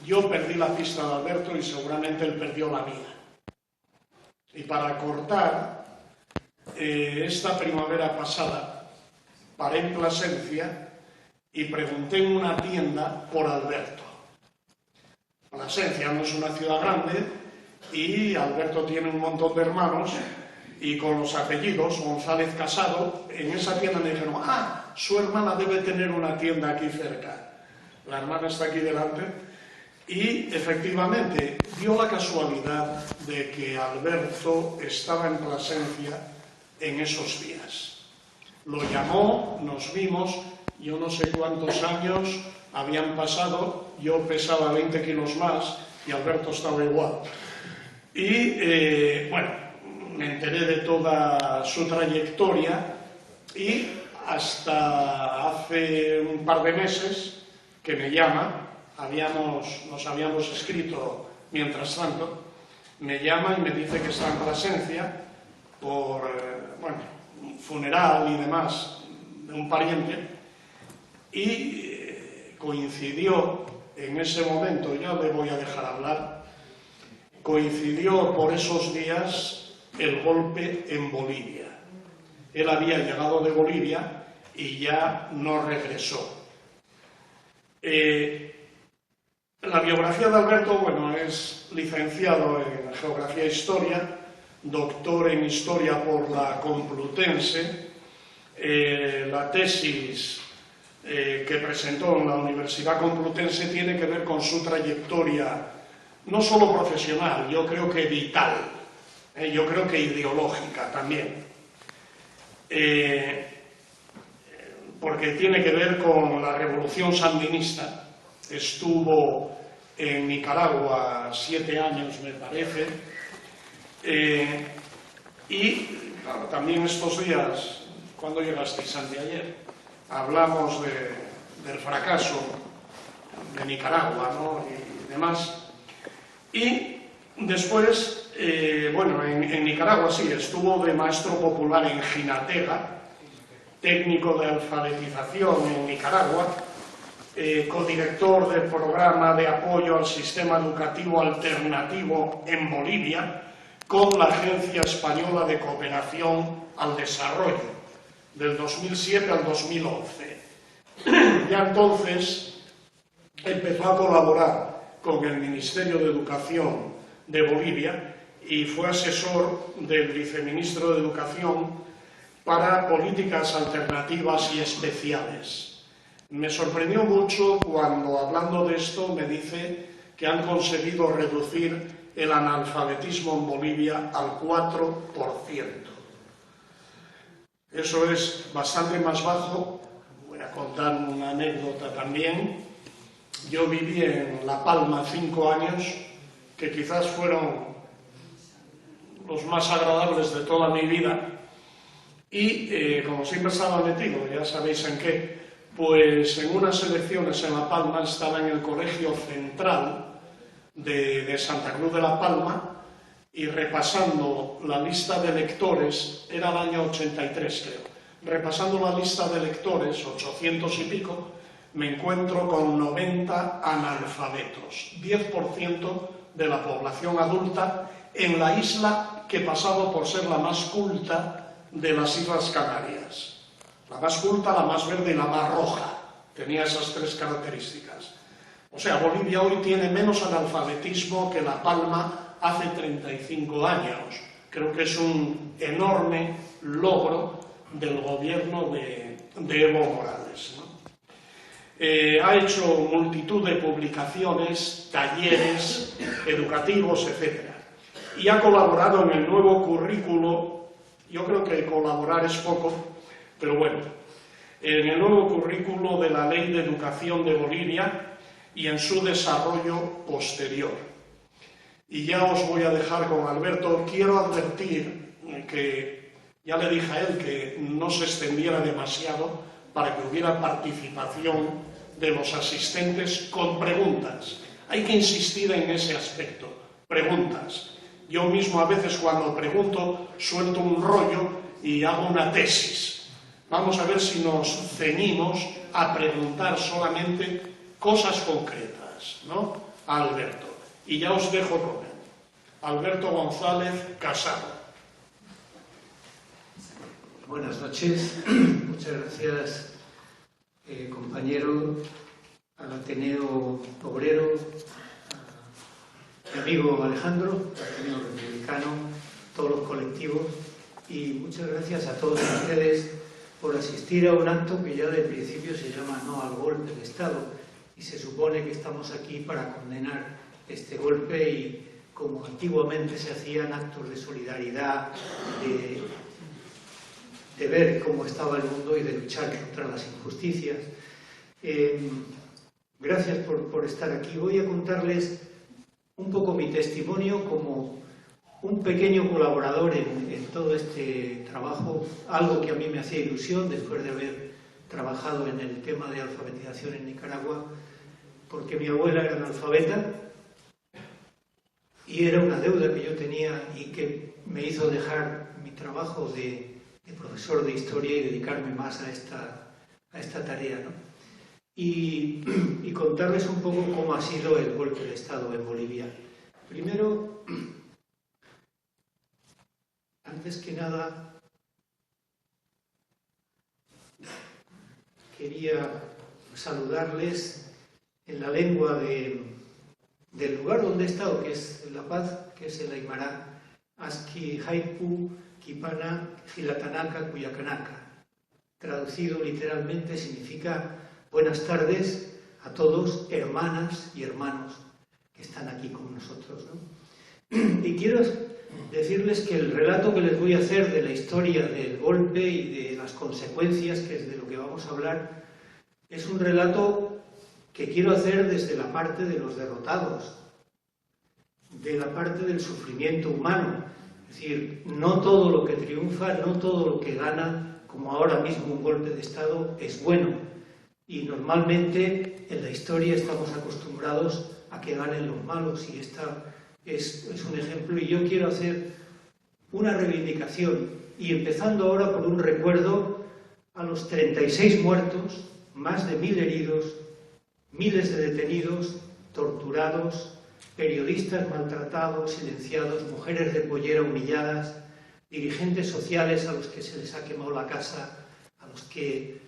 yo perdí la pista de Alberto y seguramente él perdió la mía. Y para cortar, esta primavera pasada paré en Plasencia y pregunté en una tienda por Alberto. Plasencia no es una ciudad grande y Alberto tiene un montón de hermanos y con los apellidos González Casado, en esa tienda me dijeron, su hermana debe tener una tienda aquí cerca. La hermana está aquí delante y efectivamente dio la casualidad de que Alberto estaba en Plasencia en esos días. Lo llamó, nos vimos, yo no sé cuántos años habían pasado, yo pesaba 20 kilos más y Alberto estaba igual. Y bueno, me enteré de toda su trayectoria y hasta hace un par de meses que me llama, nos habíamos escrito mientras tanto, me llama y me dice que está en Plasencia por bueno, un funeral y demás de un pariente y coincidió en ese momento, ya le voy a dejar hablar, coincidió por esos días el golpe en Bolivia. Él había llegado de Bolivia y ya no regresó. La biografía de Alberto, bueno, es licenciado en Geografía e Historia, doctor en Historia por la Complutense. La tesis que presentó en la Universidad Complutense tiene que ver con su trayectoria, no solo profesional, yo creo que vital, yo creo que ideológica también, porque tiene que ver con la revolución sandinista. Estuvo en Nicaragua 7 años, me parece, y claro, también estos días, ¿cuándo llegasteis, Sandy? Ayer, hablamos del fracaso de Nicaragua, ¿no? Y demás. Y después, bueno, en Nicaragua sí, estuvo de maestro popular en Jinatega, técnico de alfabetización en Nicaragua, codirector del programa de apoyo al sistema educativo alternativo en Bolivia, con la Agencia Española de Cooperación al Desarrollo, del 2007 al 2011. Ya entonces empezó a colaborar con el Ministerio de Educación de Bolivia y fue asesor del viceministro de Educación para políticas alternativas y especiales. Me sorprendió mucho cuando, hablando de esto, me dice que han conseguido reducir el analfabetismo en Bolivia al 4%. Eso es bastante más bajo. Voy a contar una anécdota también. Yo viví en La Palma 5 años, que quizás fueron los más agradables de toda mi vida, y como siempre estaba metido, ya sabéis en qué, pues en unas elecciones en La Palma estaba en el Colegio Central de Santa Cruz de La Palma y repasando la lista de electores, era el año 83 creo, repasando la lista de electores, 800 y pico, me encuentro con 90 analfabetos, 10% de la población adulta en la isla que pasaba por ser la más culta de las Islas Canarias. La más culta, la más verde y la más roja. Tenía esas 3 características. O sea, Bolivia hoy tiene menos analfabetismo que La Palma hace 35 años. Creo que es un enorme logro del gobierno de Evo Morales, ¿no? Ha hecho multitud de publicaciones, talleres educativos, etc. Y ha colaborado en el nuevo currículo. Yo creo que colaborar es poco, pero bueno, en el nuevo currículo de la Ley de Educación de Bolivia y en su desarrollo posterior. Y ya os voy a dejar con Alberto. Quiero advertir que, ya le dije a él que no se extendiera demasiado para que hubiera participación de los asistentes con preguntas. Hay que insistir en ese aspecto, preguntas. Yo mismo a veces cuando pregunto suelto un rollo y hago una tesis. Vamos a ver si nos ceñimos a preguntar solamente cosas concretas, ¿no? a Alberto. Y ya os dejo con él. Alberto González Casado. Buenas noches. Muchas gracias, compañero, al Ateneo Obrero, a mi amigo Alejandro, al Ateneo Republicano, todos los colectivos, y muchas gracias a todos ustedes por asistir a un acto que ya de principio se llama No al golpe de Estado, y se supone que estamos aquí para condenar este golpe y, como antiguamente se hacían, actos de solidaridad, de ver cómo estaba el mundo y de luchar contra las injusticias. Gracias por estar aquí. Voy a contarles un poco mi testimonio como un pequeño colaborador en todo este trabajo, algo que a mí me hacía ilusión después de haber trabajado en el tema de alfabetización en Nicaragua, porque mi abuela era analfabeta y era una deuda que yo tenía y que me hizo dejar mi trabajo de profesor de historia y dedicarme más a esta tarea, ¿no? Y contarles un poco cómo ha sido el golpe de Estado en Bolivia. Primero, antes que nada, quería saludarles en la lengua del lugar donde he estado, que es La Paz, que es el Aymara, Asqui Haipu Kipana Gilatanaka Cuyacanaka. Traducido literalmente significa buenas tardes a todos, hermanas y hermanos que están aquí con nosotros, ¿no? Y quiero decirles que el relato que les voy a hacer de la historia del golpe y de las consecuencias, que es de lo que vamos a hablar, es un relato que quiero hacer desde la parte de los derrotados, de la parte del sufrimiento humano. Es decir, no todo lo que triunfa, no todo lo que gana, como ahora mismo un golpe de Estado, es bueno. Y normalmente en la historia estamos acostumbrados a que ganen los malos, y esta es un ejemplo. Y yo quiero hacer una reivindicación, y empezando ahora por un recuerdo a los 36 muertos, más de 1000 heridos, miles de detenidos, torturados, periodistas maltratados, silenciados, mujeres de pollera humilladas, dirigentes sociales a los que se les ha quemado la casa, a los que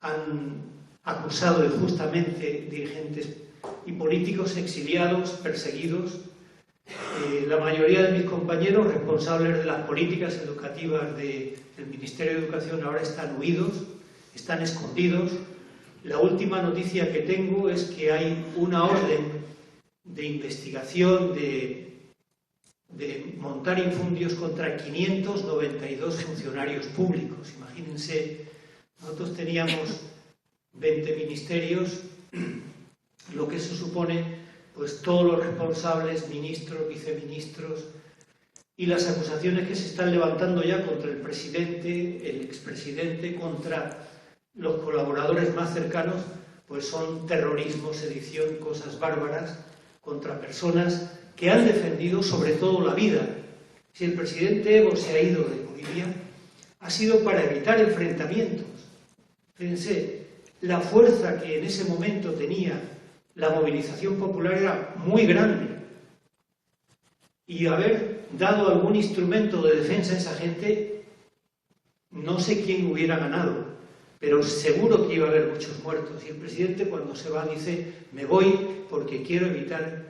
han acusado injustamente, dirigentes y políticos exiliados, perseguidos. La mayoría de mis compañeros responsables de las políticas educativas del Ministerio de Educación ahora están huidos, están escondidos. La última noticia que tengo es que hay una orden de investigación, de montar infundios contra 592 funcionarios públicos. Imagínense, nosotros teníamos 20 ministerios, lo que eso supone, pues todos los responsables, ministros, viceministros, y las acusaciones que se están levantando ya contra el presidente, el expresidente, contra los colaboradores más cercanos, pues son terrorismo, sedición, cosas bárbaras contra personas que han defendido sobre todo la vida. Si el presidente Evo se ha ido de Bolivia, ha sido para evitar enfrentamientos. Fíjense, la fuerza que en ese momento tenía la movilización popular era muy grande, y haber dado algún instrumento de defensa a esa gente, no sé quién hubiera ganado, pero seguro que iba a haber muchos muertos. Y el presidente, cuando se va, dice: me voy porque quiero evitar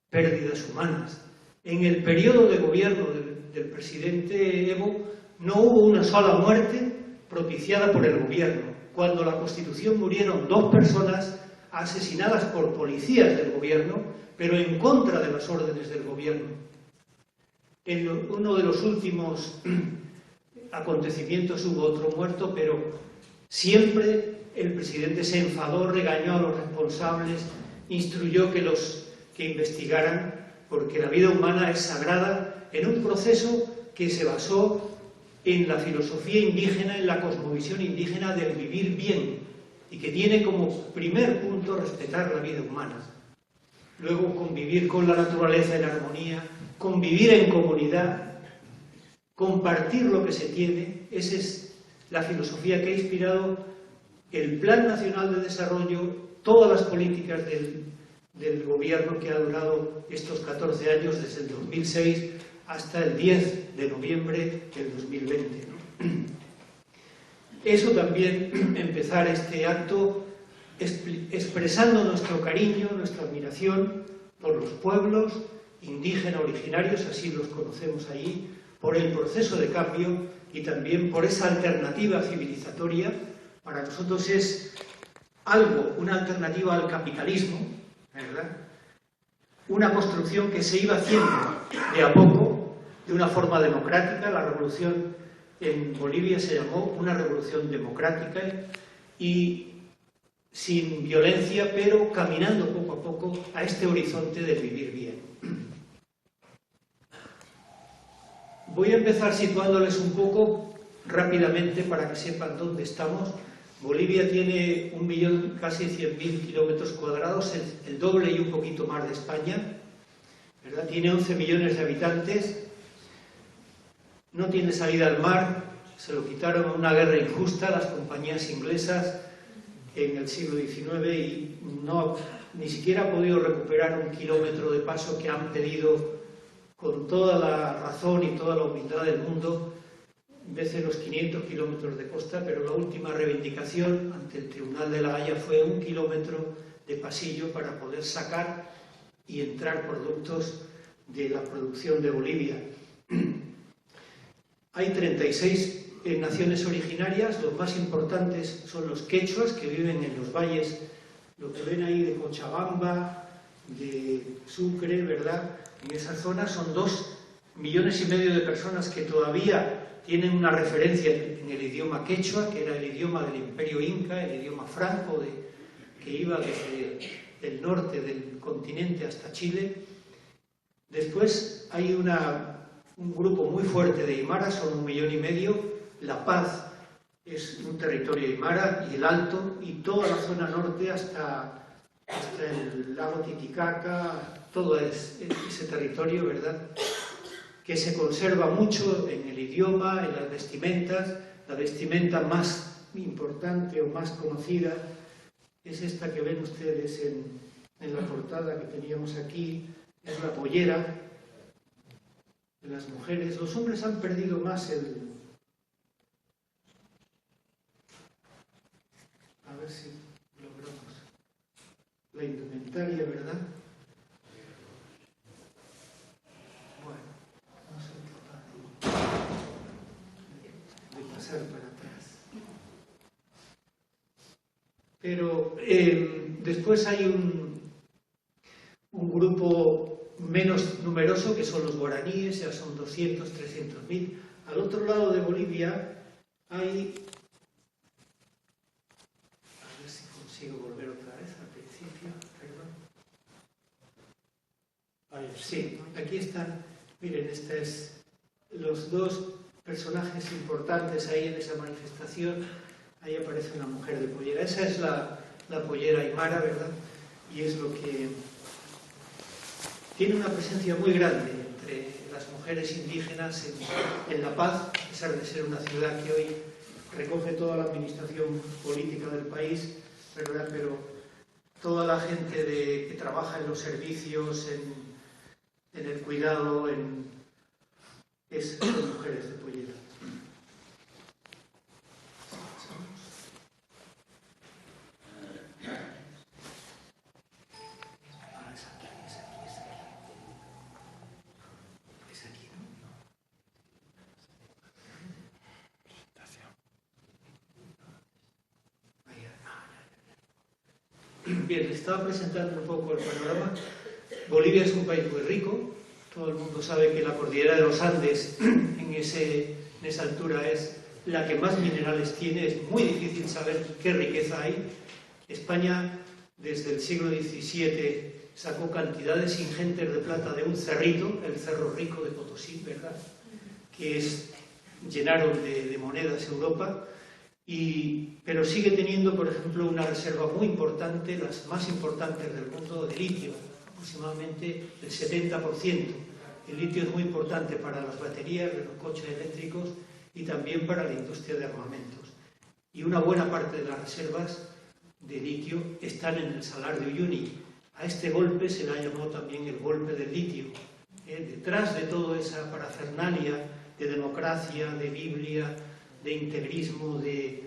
pérdidas humanas. En el periodo de gobierno del presidente Evo no hubo una sola muerte propiciada por el gobierno. Cuando la Constitución murieron 2 personas asesinadas por policías del gobierno, pero en contra de las órdenes del gobierno. En uno de los últimos acontecimientos hubo otro muerto, pero siempre el presidente se enfadó, regañó a los responsables, instruyó que investigaran, porque la vida humana es sagrada, en un proceso que se basó en la filosofía indígena, en la cosmovisión indígena del vivir bien, y que tiene como primer punto respetar la vida humana. Luego, convivir con la naturaleza en armonía, convivir en comunidad, compartir lo que se tiene. Esa es la filosofía que ha inspirado el Plan Nacional de Desarrollo, todas las políticas del gobierno que ha durado estos 14 años, desde el 2006 hasta el 10 de noviembre del 2020, ¿no? Eso también, empezar este acto expresando nuestro cariño, nuestra admiración por los pueblos indígenas originarios, así los conocemos allí, por el proceso de cambio y también por esa alternativa civilizatoria. Para nosotros es algo, una alternativa al capitalismo, ¿verdad? Una construcción que se iba haciendo de a poco, de una forma democrática. La revolución en Bolivia se llamó una revolución democrática y sin violencia, pero caminando poco a poco a este horizonte del vivir bien. Voy a empezar situándoles un poco rápidamente para que sepan dónde estamos. Bolivia tiene 1 millón, casi 100.000 kilómetros cuadrados, el doble y un poquito más de España, ¿verdad? Tiene 11 millones de habitantes, no tiene salida al mar, se lo quitaron a una guerra injusta las compañías inglesas en el siglo XIX y ni siquiera ha podido recuperar 1 kilómetro de paso que han pedido con toda la razón y toda la humildad del mundo, desde los 500 kilómetros de costa, pero la última reivindicación ante el Tribunal de la Haya fue 1 kilómetro de pasillo para poder sacar y entrar productos de la producción de Bolivia. Hay 36 naciones originarias, los más importantes son los quechuas, que viven en los valles, lo que ven ahí de Cochabamba, de Sucre, ¿verdad? En esa zona son 2,5 millones de personas que todavía tienen una referencia en el idioma quechua, que era el idioma del Imperio Inca, el idioma franco que iba desde el norte del continente hasta Chile. Después hay un grupo muy fuerte de Aymara, son 1,5 millones. La Paz es un territorio aymara, y el Alto, y toda la zona norte hasta el lago Titicaca, todo ese territorio, ¿verdad?, que se conserva mucho en el idioma, en las vestimentas. La vestimenta más importante o más conocida es esta que ven ustedes en la portada que teníamos aquí, es la pollera de las mujeres. Los hombres han perdido más a ver si logramos la indumentaria, ¿verdad? Bueno, no soy capaz de pasar para atrás. Pero después hay un grupo menos numeroso, que son los guaraníes, ya son 200, 300.000. Al otro lado de Bolivia hay... A ver si consigo volver otra vez al principio, perdón. Sí, aquí están. Miren, los dos personajes importantes ahí en esa manifestación. Ahí aparece una mujer de pollera. Esa es la pollera aymara, ¿verdad? Y es lo que... Tiene una presencia muy grande entre las mujeres indígenas en La Paz, a pesar de ser una ciudad que hoy recoge toda la administración política del país, ¿verdad? Pero toda la gente que trabaja en los servicios, en el cuidado, son mujeres de pollera. Bien, les estaba presentando un poco el panorama. Bolivia es un país muy rico. Todo el mundo sabe que la cordillera de los Andes, en esa altura, es la que más minerales tiene. Es muy difícil saber qué riqueza hay. España, desde el siglo XVII, sacó cantidades ingentes de plata de un cerrito, el Cerro Rico de Potosí, ¿verdad?, que llenaron de monedas Europa. Pero sigue teniendo, por ejemplo, una reserva muy importante, las más importantes del mundo, de litio, aproximadamente el 70%. El litio es muy importante para las baterías de los coches eléctricos y también para la industria de armamentos. Y una buena parte de las reservas de litio están en el Salar de Uyuni. A este golpe se le ha llamado también el golpe del litio. Detrás de toda esa parafernalia de democracia, de Biblia, de integrismo, de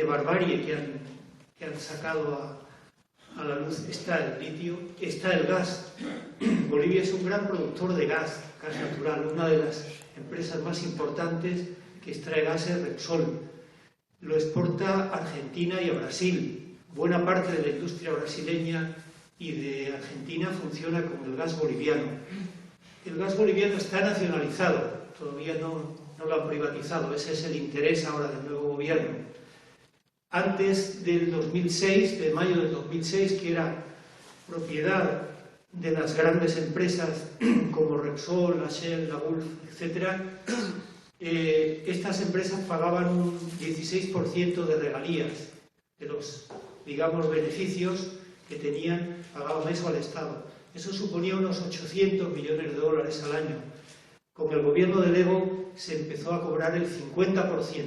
barbarie que han sacado a la luz, está el litio, está el gas. Bolivia es un gran productor de gas natural. Una de las empresas más importantes que extrae gas es Repsol. Lo exporta a Argentina y a Brasil. Buena parte de la industria brasileña y de Argentina funciona con el gas boliviano. El gas boliviano está nacionalizado, todavía no lo han privatizado, ese es el interés ahora del nuevo gobierno. Antes del 2006, de mayo del 2006, que era propiedad de las grandes empresas como Repsol, la Shell, la Gulf, etc., estas empresas pagaban un 16% de regalías de los, digamos, beneficios que tenían, pagaban eso al Estado. Eso suponía unos 800 millones de dólares al año. Con el gobierno de Evo se empezó a cobrar el 50%.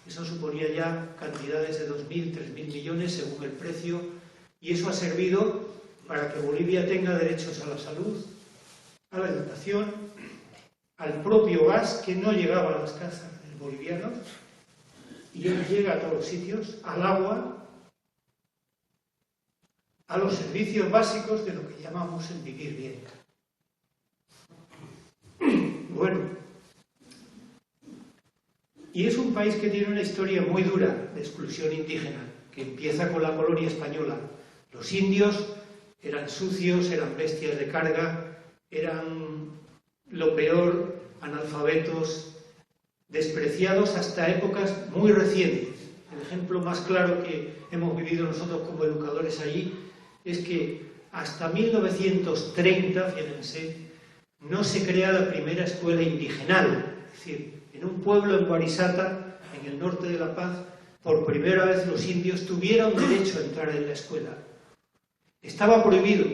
Eso suponía ya cantidades de 2.000, 3.000 millones según el precio, y eso ha servido para que Bolivia tenga derechos a la salud, a la educación, al propio gas que no llegaba a las casas del boliviano y hoy llega a todos los sitios, al agua, a los servicios básicos de lo que llamamos el vivir bien. Bueno, y es un país que tiene una historia muy dura de exclusión indígena, que empieza con la colonia española. Los indios eran sucios, eran bestias de carga, eran lo peor, analfabetos, despreciados hasta épocas muy recientes. El ejemplo más claro que hemos vivido nosotros como educadores allí es que hasta 1930, fíjense, no se crea la primera escuela indigenal. Es decir, en un pueblo en Guarizata, en el norte de La Paz, por primera vez los indios tuvieron derecho a entrar en la escuela. Estaba prohibido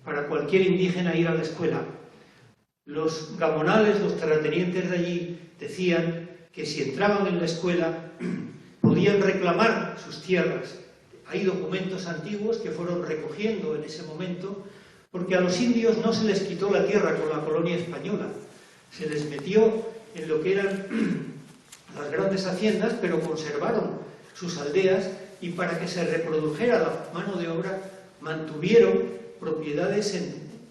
para cualquier indígena ir a la escuela. Los gamonales, los terratenientes de allí, decían que si entraban en la escuela podían reclamar sus tierras. Hay documentos antiguos que fueron recogiendo en ese momento, porque a los indios no se les quitó la tierra con la colonia española, se les metió en lo que eran las grandes haciendas, pero conservaron sus aldeas y para que se reprodujera la mano de obra mantuvieron propiedades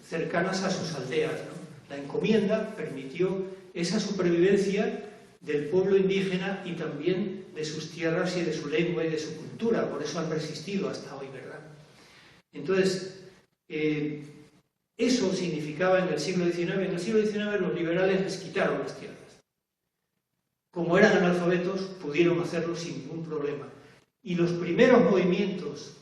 cercanas a sus aldeas, ¿no? La encomienda permitió esa supervivencia del pueblo indígena y también de sus tierras y de su lengua y de su cultura, por eso han resistido hasta hoy, ¿verdad? Entonces, eso significaba en el siglo XIX. En el siglo XIX los liberales les quitaron las tierras. Como eran analfabetos, pudieron hacerlo sin ningún problema. Y los primeros movimientos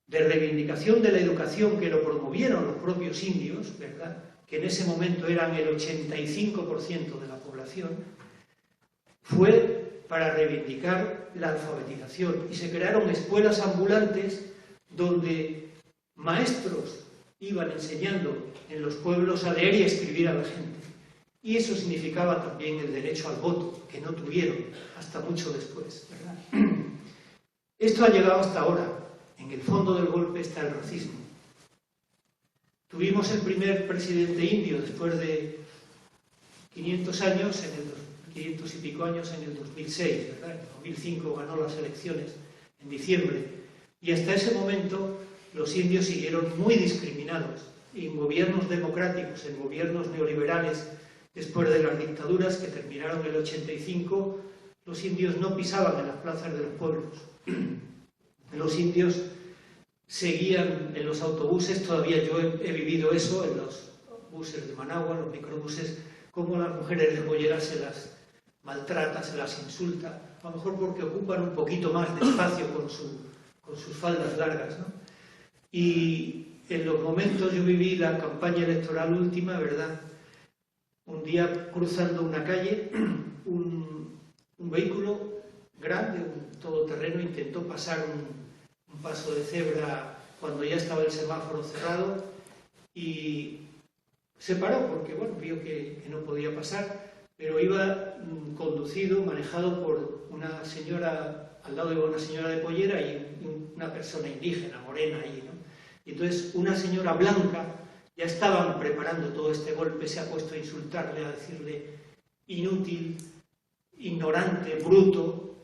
de reivindicación de la educación que lo promovieron los propios indios, ¿verdad?, que en ese momento eran el 85% de la población, fue para reivindicar la alfabetización. Y se crearon escuelas ambulantes donde maestros iban enseñando en los pueblos a leer y a escribir a la gente. Y eso significaba también el derecho al voto, que no tuvieron hasta mucho después, ¿verdad? Esto ha llegado hasta ahora. En el fondo del golpe está el racismo. Tuvimos el primer presidente indio después de 500 años, 500 y pico años en el 2006, ¿verdad? En 2005 ganó las elecciones en diciembre. Y hasta ese momento los indios siguieron muy discriminados. Y en gobiernos democráticos, en gobiernos neoliberales, después de las dictaduras que terminaron en el 85, los indios no pisaban en las plazas de los pueblos. Los indios seguían en los autobuses, todavía yo he vivido eso, en los buses de Managua, los microbuses, como las mujeres de Mollera se las maltrata, se las insulta, a lo mejor porque ocupan un poquito más de espacio con sus faldas largas, ¿no? Y en los momentos, yo viví la campaña electoral última, ¿verdad? Un día cruzando una calle, un vehículo grande, un todoterreno, intentó pasar un paso de cebra cuando ya estaba el semáforo cerrado y se paró porque, bueno, vio que no podía pasar, pero iba conducido, manejado por una señora, al lado de una señora de pollera y una persona indígena, morena ahí, ¿no? Y entonces una señora blanca, ya estaban preparando todo este golpe, se ha puesto a insultarle, a decirle inútil, ignorante, bruto.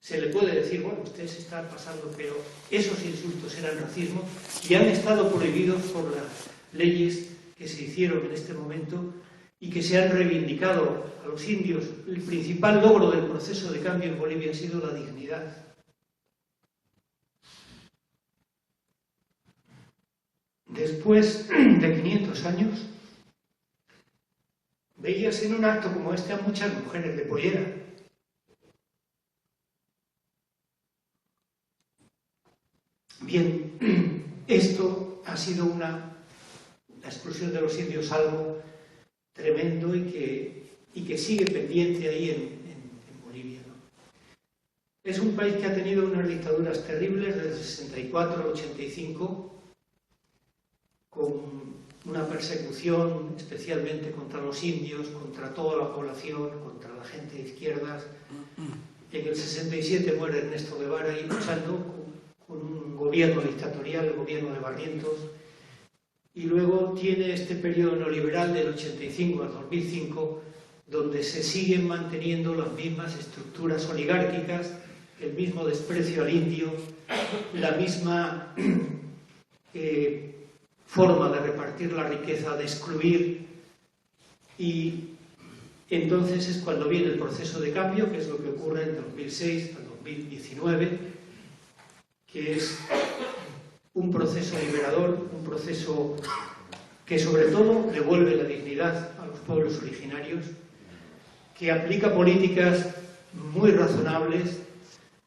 Se le puede decir, bueno, usted se está pasando, pero esos insultos eran racismo y han estado prohibidos por las leyes que se hicieron en este momento y que se han reivindicado a los indios. El principal logro del proceso de cambio en Bolivia ha sido la dignidad. Después de 500 años, veías en un acto como este a muchas mujeres de pollera. Bien, esto ha sido la exclusión de los indios, algo tremendo y que sigue pendiente ahí en Bolivia, ¿no? Es un país que ha tenido unas dictaduras terribles desde el 64 al 85, con una persecución especialmente contra los indios, contra toda la población, contra la gente de izquierdas. En el 67 muere Ernesto Guevara y luchando con un gobierno dictatorial, el gobierno de Barrientos, y luego tiene este periodo neoliberal del 85 al 2005, donde se siguen manteniendo las mismas estructuras oligárquicas, el mismo desprecio al indio, la misma forma de repartir la riqueza, de excluir, y entonces es cuando viene el proceso de cambio, que es lo que ocurre en 2006 al 2019, que es un proceso liberador, un proceso que sobre todo devuelve la dignidad a los pueblos originarios, que aplica políticas muy razonables,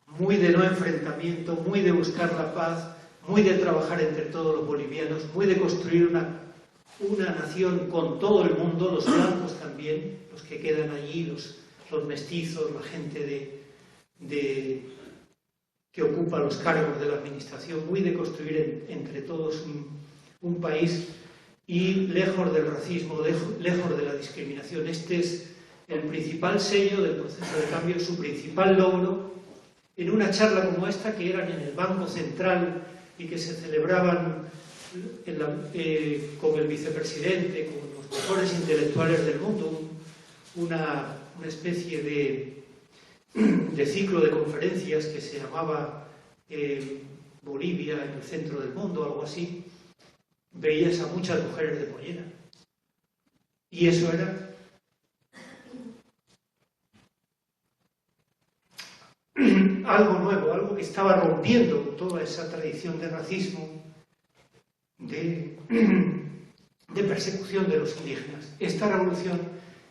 muy de no enfrentamiento, muy de buscar la paz, muy de trabajar entre todos los bolivianos, muy de construir una nación con todo el mundo, los blancos también, los que quedan allí, los mestizos, la gente que ocupa los cargos de la administración, muy de construir entre todos un país y lejos del racismo, lejos de la discriminación. Este es el principal sello del proceso de cambio, su principal logro, en una charla como esta, que eran en el Banco Central y que se celebraban con el vicepresidente, con los mejores intelectuales del mundo, una especie de ciclo de conferencias que se llamaba Bolivia en el centro del mundo, algo así. Veías a muchas mujeres de pollera. Y eso era algo nuevo, algo que estaba rompiendo toda esa tradición de racismo, de persecución de los indígenas. Esta revolución,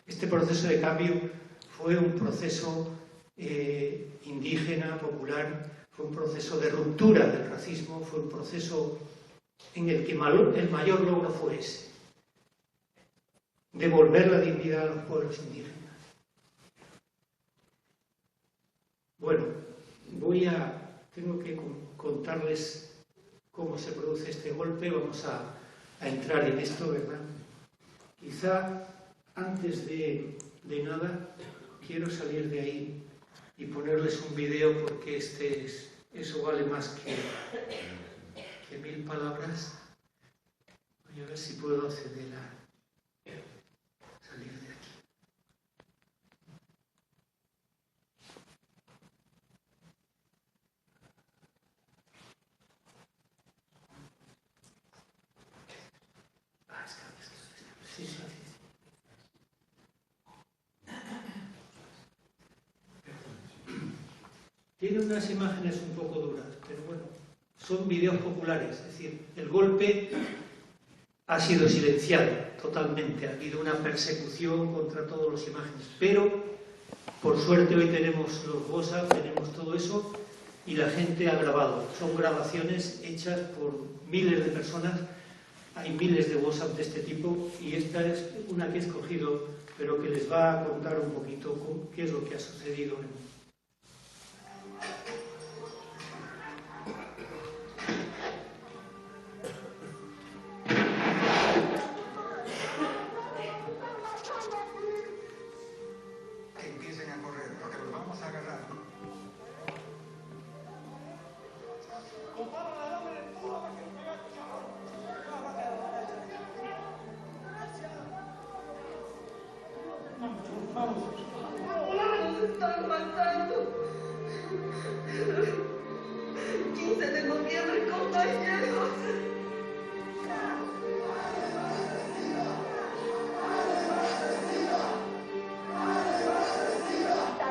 este proceso de cambio, fue un proceso indígena, popular, fue un proceso de ruptura del racismo, fue un proceso en el que el mayor logro fue ese, devolver la dignidad a los pueblos indígenas. Bueno, tengo que contarles cómo se produce este golpe. Vamos a entrar en esto, ¿verdad? Quizá antes de nada quiero salir de ahí y ponerles un video, porque eso vale más que 1000 palabras. Voy a ver si puedo acceder a salir de aquí. Sí. Tiene unas imágenes un poco duras, pero bueno, son vídeos populares, es decir, el golpe ha sido silenciado totalmente, ha habido una persecución contra todas las imágenes, pero por suerte hoy tenemos los WhatsApp, tenemos todo eso, y la gente ha grabado. Son grabaciones hechas por miles de personas, hay miles de WhatsApp de este tipo, y esta es una que he escogido, pero que les va a contar un poquito qué es lo que ha sucedido Nos están matando. 15 de noviembre, compañeros.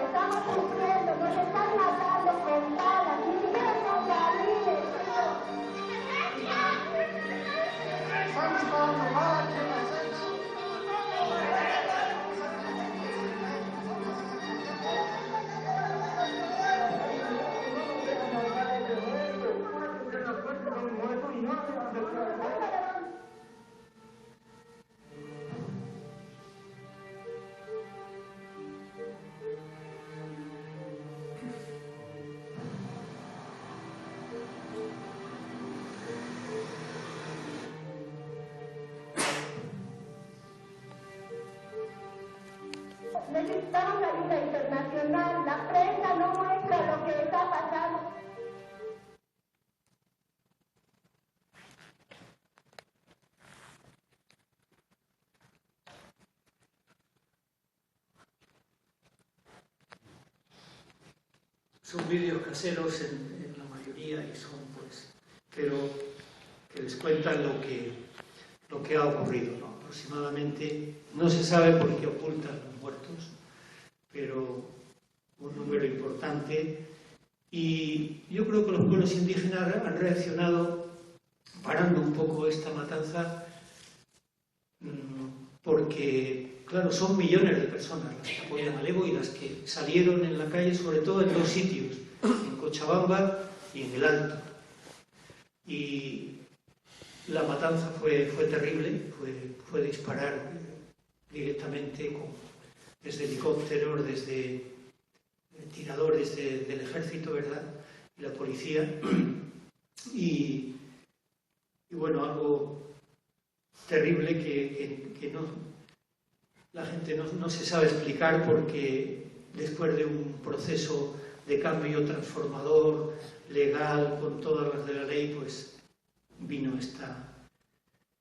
Estamos sufriendo, nos están matando con balas, ni siquiera con balines. Necesitamos ayuda internacional, la prensa no muestra lo que está pasando. Son vídeos caseros en la mayoría y son, pues, pero que les cuentan lo que ha ocurrido, ¿no? Aproximadamente, no se sabe por qué ocultan los muertos, pero un número importante. Y yo creo que los pueblos indígenas han reaccionado parando un poco esta matanza, porque, claro, son millones de personas las que apoyan al Evo y las que salieron en la calle, sobre todo en dos sitios, en Cochabamba y en el Alto. Y la matanza fue terrible, fue disparar directamente desde helicópteros, desde tiradores del ejército, ¿verdad? Y la policía. Y bueno, algo terrible que no, la gente no se sabe explicar, porque después de un proceso de cambio transformador, legal, con todas las de la ley, pues vino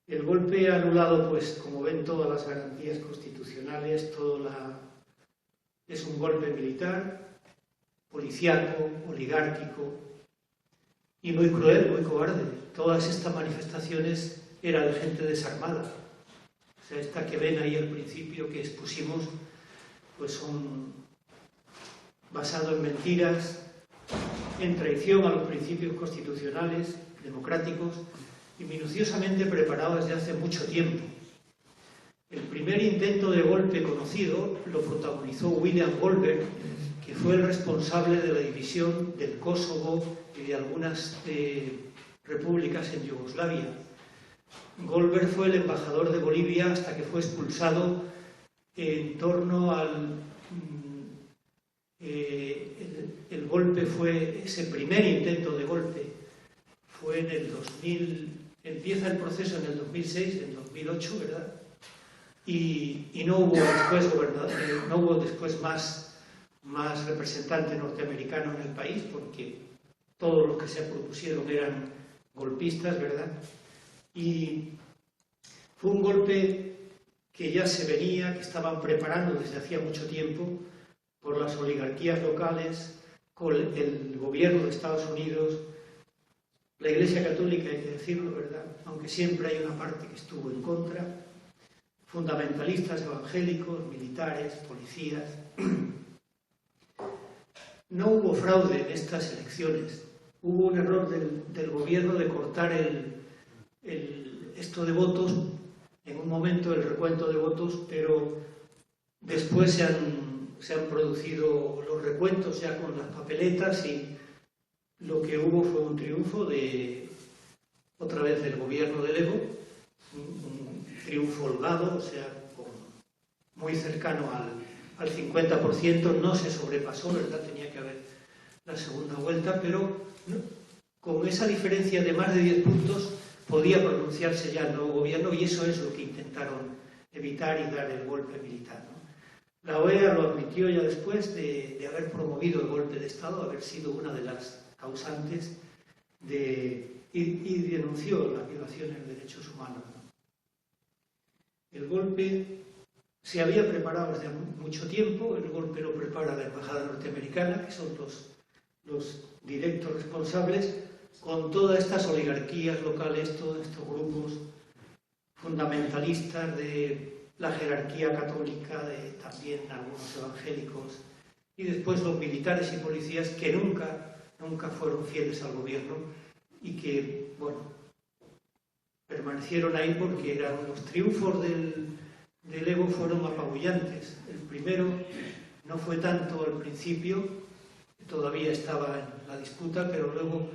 el golpe ha anulado, pues como ven, todas las garantías constitucionales, es un golpe militar, policíaco, oligárquico y muy cruel, muy cobarde. Todas estas manifestaciones eran de gente desarmada. O sea, esta que ven ahí al principio que expusimos, pues son basados en mentiras, en traición a los principios constitucionales, democráticos, y minuciosamente preparados desde hace mucho tiempo. El primer intento de golpe conocido lo protagonizó William Goldberg, que fue el responsable de la división del Kosovo y de algunas repúblicas en Yugoslavia. Goldberg fue el embajador de Bolivia hasta que fue expulsado en torno al... el golpe fue, ese primer intento de golpe fue en el 2000, empieza el proceso en el 2006, en 2008, ¿verdad? Y no hubo después no hubo después más representante norteamericano en el país, porque todos los que se propusieron eran golpistas, ¿verdad? Y fue un golpe que ya se venía, que estaban preparando desde hacía mucho tiempo por las oligarquías locales, con el gobierno de Estados Unidos, la Iglesia Católica, hay que decirlo, ¿verdad? Aunque siempre hay una parte que estuvo en contra, fundamentalistas evangélicos, militares, policías. No hubo fraude en estas elecciones. Hubo un error del gobierno de cortar esto de votos, en un momento el recuento de votos, pero después se han producido los recuentos ya con las papeletas, y lo que hubo fue un triunfo otra vez del gobierno del Evo, un triunfo holgado, o sea, muy cercano al 50%, no se sobrepasó, ¿verdad? Tenía que haber la segunda vuelta, pero con esa diferencia de más de 10 puntos podía pronunciarse ya el nuevo gobierno, y eso es lo que intentaron evitar y dar el golpe militar, ¿no? La OEA lo admitió ya después de haber promovido el golpe de Estado, haber sido una de las causantes y denunció las violaciones de derechos humanos, ¿no? El golpe se había preparado desde mucho tiempo. El golpe lo prepara la Embajada norteamericana, que son los directos responsables, con todas estas oligarquías locales, todos estos grupos fundamentalistas de la jerarquía católica, de también algunos evangélicos, y después los militares y policías que nunca fueron fieles al gobierno y que, bueno, permanecieron ahí porque los triunfos del Evo fueron apabullantes. El primero no fue tanto al principio, todavía estaba en la disputa, pero luego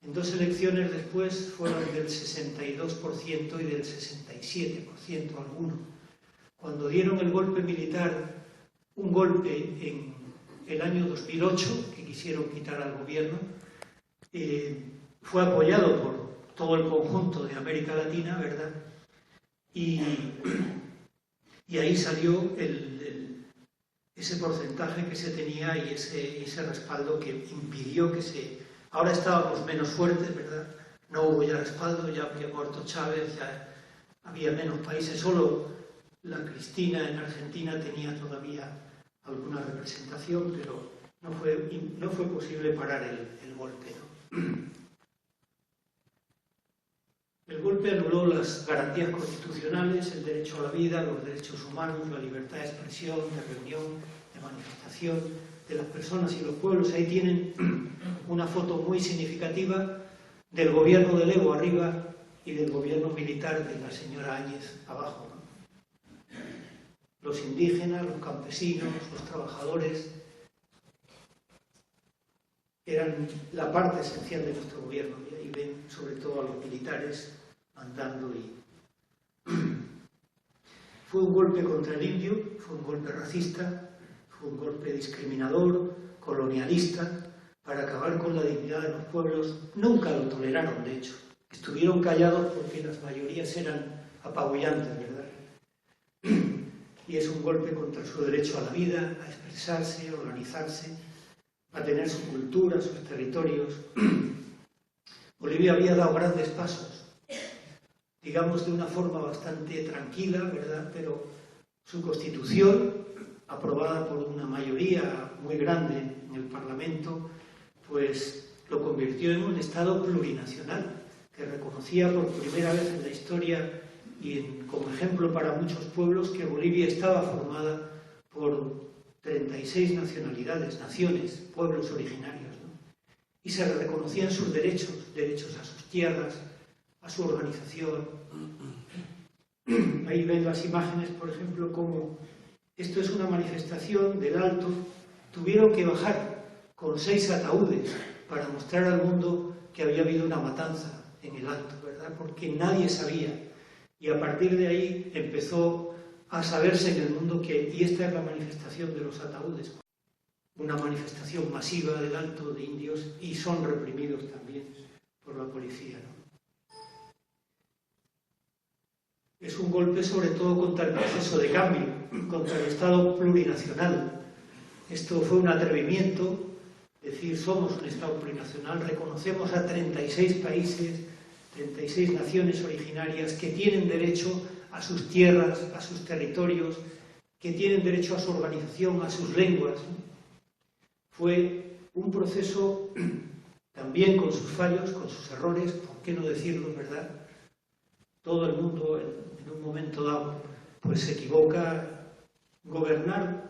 en 2 elecciones después fueron del 62% y del 67% alguno. Cuando dieron el golpe militar, un golpe en el año 2008, que quisieron quitar al gobierno, fue apoyado por todo el conjunto de América Latina, ¿verdad? Y ahí salió ese porcentaje que se tenía y ese respaldo que impidió que se... Ahora estábamos menos fuertes, ¿verdad? No hubo ya respaldo, ya había muerto Chávez, ya había menos países, solo la Cristina en Argentina tenía todavía alguna representación, pero no fue posible parar el golpe, ¿no? El golpe anuló las garantías constitucionales, el derecho a la vida, los derechos humanos, la libertad de expresión, de reunión, de manifestación de las personas y los pueblos. Ahí tienen una foto muy significativa del gobierno de Evo arriba y del gobierno militar de la señora Áñez abajo, ¿no? Los indígenas, los campesinos, los trabajadores eran la parte esencial de nuestro gobierno, y ahí ven sobre todo a los militares andando. Fue un golpe contra el indio, fue un golpe racista, fue un golpe discriminador, colonialista, para acabar con la dignidad de los pueblos. Nunca lo toleraron, de hecho. Estuvieron callados porque las mayorías eran apabullantes, ¿verdad? Y es un golpe contra su derecho a la vida, a expresarse, a organizarse, a tener su cultura, sus territorios. Bolivia había dado grandes pasos, digamos de una forma bastante tranquila, ¿verdad? Pero su constitución, aprobada por una mayoría muy grande en el Parlamento, pues lo convirtió en un Estado plurinacional, que reconocía por primera vez en la historia y como ejemplo para muchos pueblos que Bolivia estaba formada por 36 nacionalidades, naciones, pueblos originarios, ¿no? Y se reconocían sus derechos a sus tierras, a su organización. Ahí ven las imágenes, por ejemplo, como esto es una manifestación del Alto. Tuvieron que bajar con 6 ataúdes para mostrar al mundo que había habido una matanza en el Alto, ¿verdad? Porque nadie sabía. Y a partir de ahí empezó a saberse en el mundo que, y esta es la manifestación de los ataúdes, una manifestación masiva del Alto de indios, y son reprimidos también por la policía, ¿no? Es un golpe sobre todo contra el proceso de cambio, contra el Estado plurinacional. Esto fue un atrevimiento, decir somos un Estado plurinacional, reconocemos a 36 países, 36 naciones originarias que tienen derecho a sus tierras, a sus territorios, que tienen derecho a su organización, a sus lenguas. Fue un proceso también con sus fallos, con sus errores, ¿por qué no decirlo, verdad? Todo el mundo en un momento dado pues se equivoca. Gobernar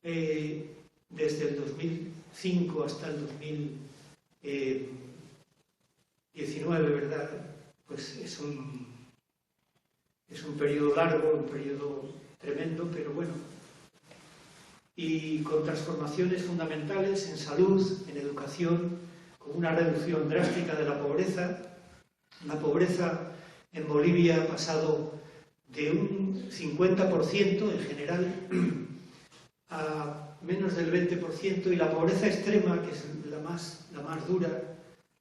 desde el 2005 hasta el 2019, ¿verdad? Pues es un periodo largo, un periodo tremendo, pero bueno. Y con transformaciones fundamentales en salud, en educación, con una reducción drástica de la pobreza. La pobreza en Bolivia ha pasado de un 50% en general a menos del 20%, y la pobreza extrema, que es la más dura,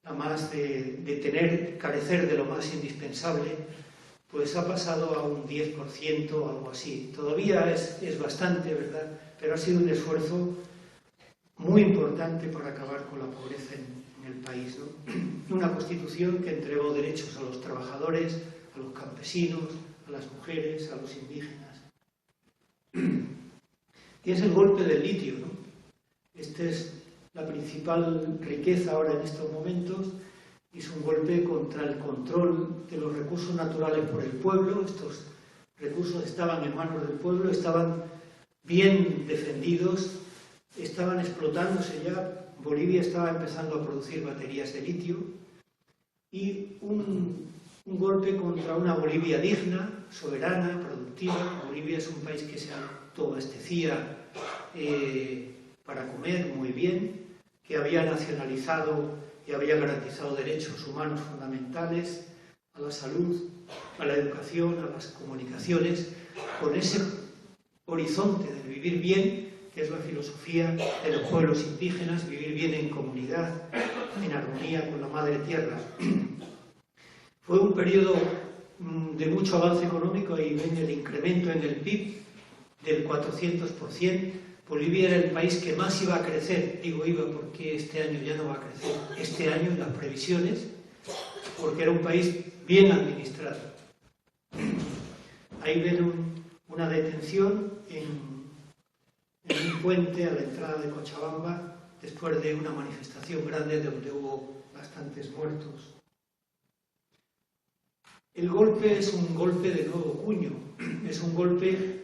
la más de carecer de lo más indispensable, pues ha pasado a un 10% o algo así. Todavía es bastante, ¿verdad? Pero ha sido un esfuerzo muy importante para acabar con la pobreza en el país, ¿no? Una constitución que entregó derechos a los trabajadores, a los campesinos, a las mujeres, a los indígenas. Y es el golpe del litio, ¿no? Esta es la principal riqueza ahora en estos momentos. Es un golpe contra el control de los recursos naturales por el pueblo. Estos recursos estaban en manos del pueblo, estaban bien defendidos, estaban explotándose ya. Bolivia estaba empezando a producir baterías de litio. Y un golpe contra una Bolivia digna, soberana, productiva. Bolivia es un país que se autoabastecía para comer muy bien, que había nacionalizado y había garantizado derechos humanos fundamentales, a la salud, a la educación, a las comunicaciones, con ese horizonte de vivir bien, que es la filosofía de los pueblos indígenas, vivir bien en comunidad, en armonía con la madre tierra. Fue un periodo de mucho avance económico. Ahí ven el incremento en el PIB del 400%. Bolivia era el país que más iba a crecer. Digo iba porque este año ya no va a crecer. Este año en las previsiones, porque era un país bien administrado. Ahí ven una detención en un puente a la entrada de Cochabamba, después de una manifestación grande donde hubo bastantes muertos. El golpe es un golpe de nuevo cuño, es un golpe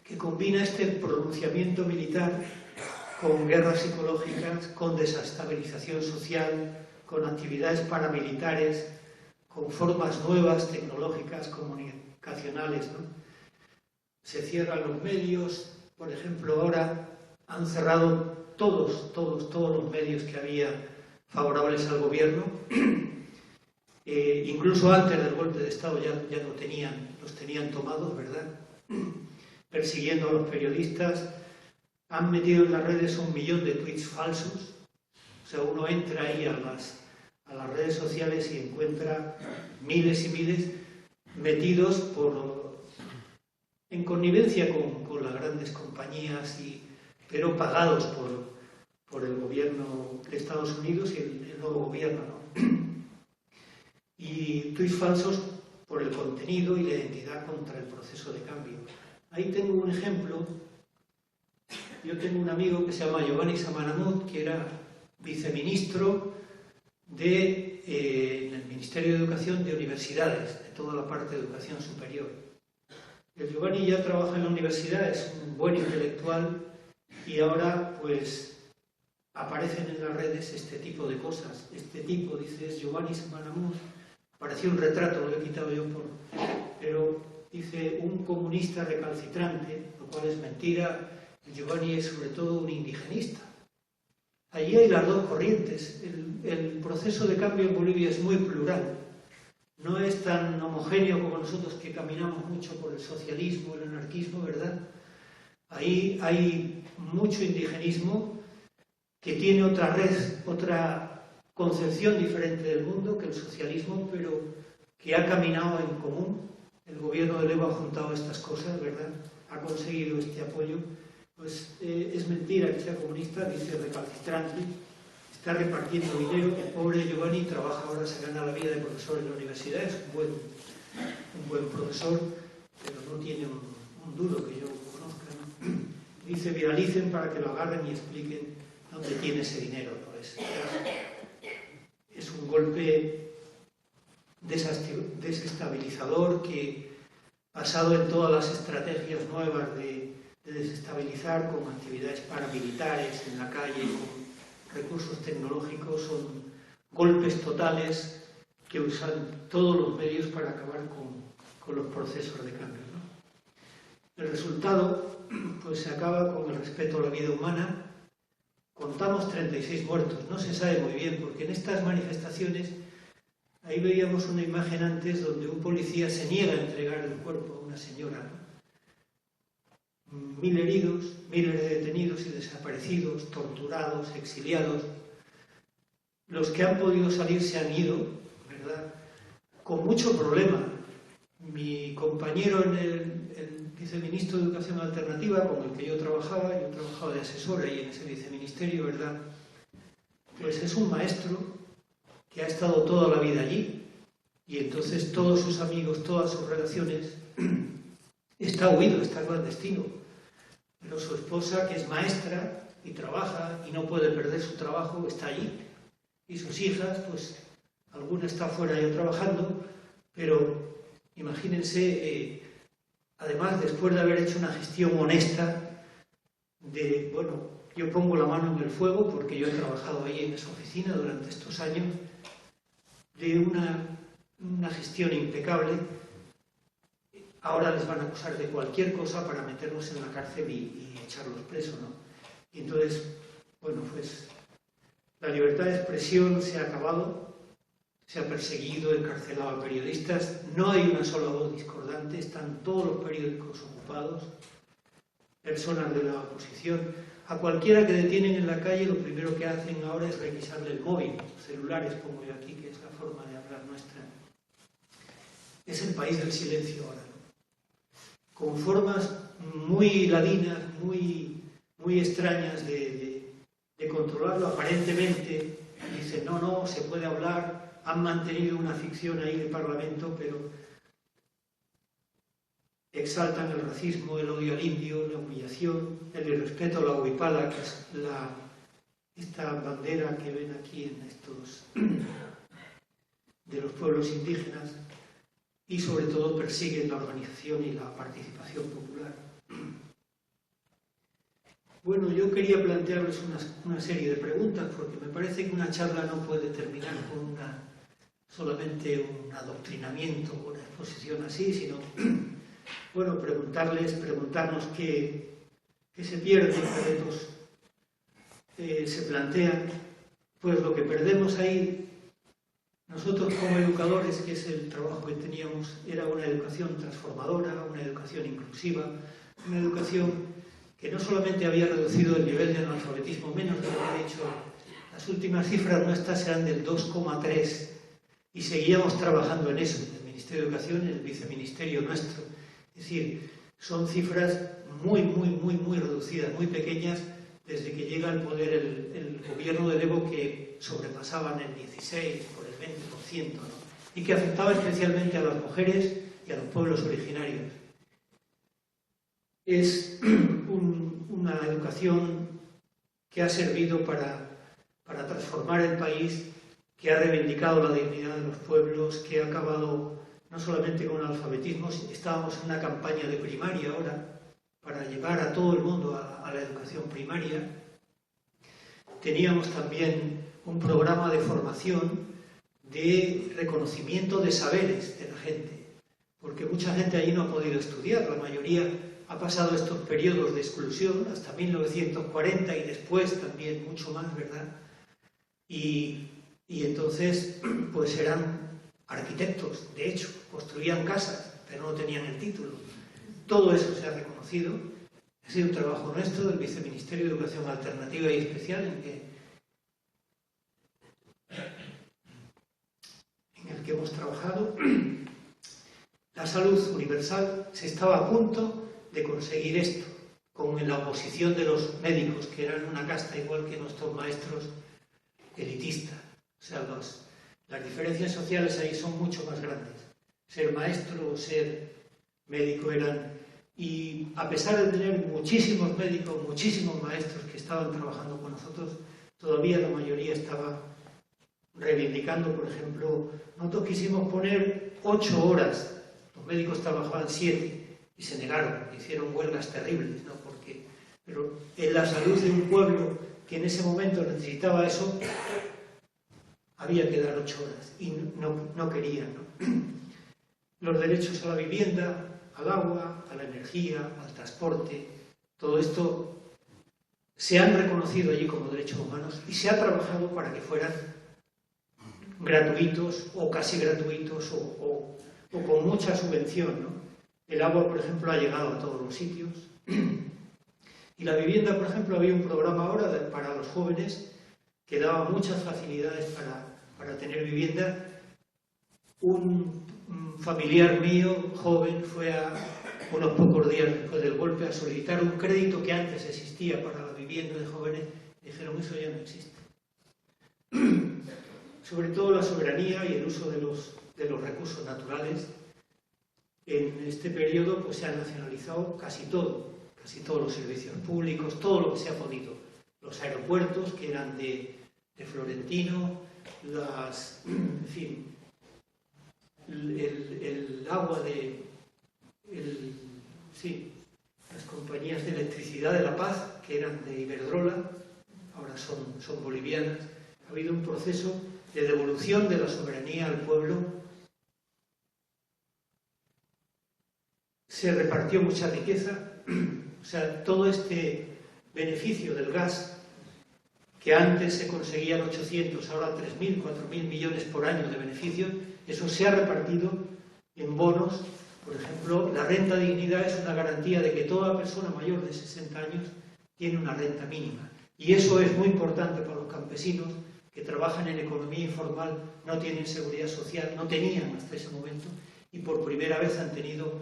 que combina este pronunciamiento militar con guerras psicológicas, con desestabilización social, con actividades paramilitares, con formas nuevas, tecnológicas, comunicacionales, ¿no? Se cierran los medios, por ejemplo, ahora han cerrado todos los medios que había favorables al gobierno. Incluso antes del golpe de Estado ya los tenían tomados, ¿verdad? Persiguiendo a los periodistas. Han metido en las redes 1 millón de tweets falsos. O sea, uno entra ahí a las redes sociales y encuentra miles y miles metidos en connivencia con las grandes compañías, pero pagados por el gobierno de Estados Unidos y el nuevo gobierno, ¿no? Y tweets falsos por el contenido y la identidad contra el proceso de cambio. Ahí tengo un ejemplo. Yo tengo un amigo que se llama Giovanni Samanamut, que era viceministro en el Ministerio de Educación de Universidades, de toda la parte de educación superior. El Giovanni ya trabaja en la universidad, es un buen intelectual, y ahora pues aparecen en las redes este tipo de cosas. Este tipo, dice, es Giovanni Samanamut. Parecía un retrato, lo he quitado yo pero dice un comunista recalcitrante, lo cual es mentira. Giovanni es sobre todo un indigenista. Allí hay las dos corrientes. El proceso de cambio en Bolivia es muy plural. No es tan homogéneo como nosotros, que caminamos mucho por el socialismo, el anarquismo, ¿verdad? Ahí hay mucho indigenismo que tiene otra red, otra concepción diferente del mundo que el socialismo, pero que ha caminado en común. El gobierno de Evo ha juntado estas cosas, ¿verdad? Ha conseguido este apoyo. Pues es mentira que sea comunista, dice recalcitrante, está repartiendo dinero. El pobre Giovanni trabaja ahora, se gana la vida de profesor en la universidad, es un buen profesor, pero no tiene un duro que yo conozca, ¿no? Dice, viralicen para que lo agarren y expliquen dónde tiene ese dinero. Pues, es un golpe desestabilizador que, basado en todas las estrategias nuevas de desestabilizar, con actividades paramilitares en la calle, con recursos tecnológicos, son golpes totales que usan todos los medios para acabar con los procesos de cambio, ¿no? El resultado pues se acaba con el respeto a la vida humana. Contamos 36 muertos, no se sabe muy bien, porque en estas manifestaciones, ahí veíamos una imagen antes donde un policía se niega a entregar el cuerpo a una señora, ¿no? 1000 heridos, miles de detenidos y desaparecidos, torturados, exiliados. Los que han podido salir se han ido, ¿verdad? Con mucho problema. Mi compañero el viceministro de Educación Alternativa, con el que yo trabajaba de asesor ahí en ese viceministerio, ¿verdad? Pues es un maestro que ha estado toda la vida allí, y entonces todos sus amigos, todas sus relaciones está huido, está clandestino, pero su esposa, que es maestra y trabaja y no puede perder su trabajo, está allí. Y sus hijas, pues alguna está fuera ya trabajando, pero imagínense, además, después de haber hecho una gestión honesta, bueno, yo pongo la mano en el fuego porque yo he trabajado ahí en esa oficina durante estos años, de una gestión impecable. Ahora les van a acusar de cualquier cosa para meterlos en la cárcel y echarlos presos, ¿no? Y entonces, bueno, pues la libertad de expresión se ha acabado, se ha perseguido, encarcelado a periodistas, no hay una sola voz discordante, están todos los periódicos ocupados, personas de la oposición. A cualquiera que detienen en la calle, lo primero que hacen ahora es revisarle el móvil, celulares, pongo yo aquí, que es la forma de hablar nuestra. Es el país del silencio ahora, ¿no? Con formas muy ladinas, muy extrañas de controlarlo. Aparentemente dicen, no, se puede hablar, han mantenido una ficción ahí de Parlamento, pero exaltan el racismo, el odio al indio, la humillación, el irrespeto a la huipala, que es esta bandera que ven aquí en estos de los pueblos indígenas, y sobre todo persiguen la organización y la participación popular. Bueno, yo quería plantearles una serie de preguntas, porque me parece que una charla no puede terminar con solamente un adoctrinamiento o una exposición así, sino, bueno, preguntarnos qué se pierde, qué retos se plantean. Pues lo que perdemos ahí, nosotros como educadores, que es el trabajo que teníamos, era una educación transformadora, una educación inclusiva, una educación que no solamente había reducido el nivel de analfabetismo, menos de lo que he dicho, las últimas cifras nuestras eran del 2,3 y seguíamos trabajando en eso, en el Ministerio de Educación, en el viceministerio nuestro. Es decir, son cifras muy reducidas, muy pequeñas, desde que llega al poder el gobierno de Evo, que sobrepasaban el 16, por el 20%, ¿no? Y que afectaba especialmente a las mujeres y a los pueblos originarios. Es una educación que ha servido para transformar el país, que ha reivindicado la dignidad de los pueblos, que ha acabado no solamente con el alfabetismo. Estábamos en una campaña de primaria ahora, para llevar a todo el mundo a la educación primaria. Teníamos también un programa de formación, de reconocimiento de saberes de la gente, porque mucha gente allí no ha podido estudiar, la mayoría ha pasado estos periodos de exclusión hasta 1940 y después también mucho más, ¿verdad? Y entonces, pues eran arquitectos, de hecho, construían casas, pero no tenían el título. Todo eso se ha reconocido. Ha sido un trabajo nuestro, del Viceministerio de Educación Alternativa y Especial, en el que hemos trabajado. La salud universal, se estaba a punto de conseguir esto, con la oposición de los médicos, que eran una casta igual que nuestros maestros elitistas. O sea, las diferencias sociales ahí son mucho más grandes. Ser maestro o ser médico eran... Y a pesar de tener muchísimos médicos, muchísimos maestros que estaban trabajando con nosotros, todavía la mayoría estaba reivindicando, por ejemplo, nosotros quisimos poner 8 horas, los médicos trabajaban 7 y se negaron, hicieron huelgas terribles, ¿no? Pero en la salud de un pueblo que en ese momento necesitaba eso, había que dar 8 horas y no querían, ¿no? Los derechos a la vivienda, al agua, a la energía, al transporte, todo esto se han reconocido allí como derechos humanos y se ha trabajado para que fueran gratuitos o casi gratuitos o con mucha subvención, ¿no? El agua, por ejemplo, ha llegado a todos los sitios. Y la vivienda, por ejemplo, había un programa ahora para los jóvenes que daba muchas facilidades para tener vivienda. Un familiar mío, joven, fue a unos pocos días después del golpe a solicitar un crédito que antes existía para la vivienda de jóvenes. Dijeron, eso ya no existe. Sobre todo la soberanía y el uso de los recursos naturales. en este periodo pues se han nacionalizado casi todos los servicios públicos, todo lo que se ha podido. Los aeropuertos, que eran de Florentino, en fin, el agua las compañías de electricidad de La Paz, que eran de Iberdrola, ahora son bolivianas. Ha habido un proceso de devolución de la soberanía al pueblo. Se repartió mucha riqueza, o sea, todo este beneficio del gas, que antes se conseguían 800, ahora 3.000, 4.000 millones por año de beneficios, eso se ha repartido en bonos. Por ejemplo, la renta dignidad es una garantía de que toda persona mayor de 60 años tiene una renta mínima. Y eso es muy importante para los campesinos que trabajan en economía informal, no tienen seguridad social, no tenían hasta ese momento, y por primera vez han tenido